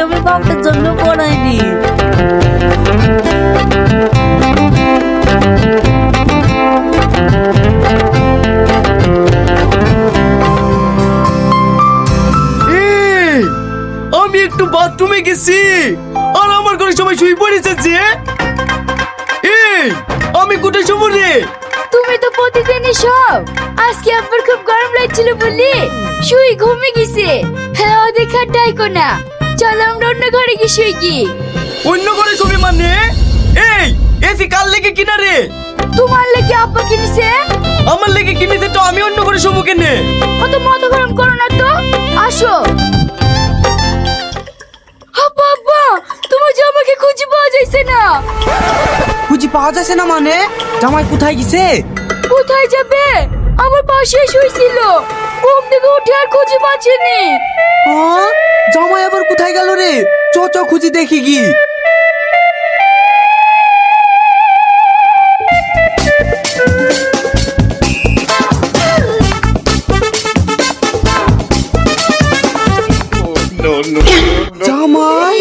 আমি বাপের জন্য পড়াইনি। আমি একটু বাথরুমে গেছি আর আমার ঘরে সবাই শুয়ে পড়েছে যে। আমি কোথায় শোবো রে? তুমি তো প্রতিদিনই সব, আজকে আব্বার খুব গরম লাগছিল বলি শুই ঘুমিয়ে গেছে। হ্যাঁ ওদের খাটাইকো না, চলো আমরা অন্য ঘরে গিয়ে শুই কি। অন্য ঘরে শুবি মানে? এসি কার লেগে কিনা রে? তোমার লেগে আব্বা কিনেছে। আমার লেগে কিনেছে তো আমি অন্য ঘরে শোবো কেনে? অত মাথা গরম করো না তো, আসো। আব্বা আব্বা, তোমার জামাকে খুঁজে পাওয়া যাচ্ছে না। খুঁজে পাওয়া যাচ্ছে না মানে? জামাই কোথায় গেছে? কোথায় যাবে, আমার পাশে শুয়েছিল, ঘুম থেকে উঠে আর খুঁজে পাচ্ছেনি। জামাই আবার কোথায় গেল রে? চ চ খুঁজে দেখি কি। জামাই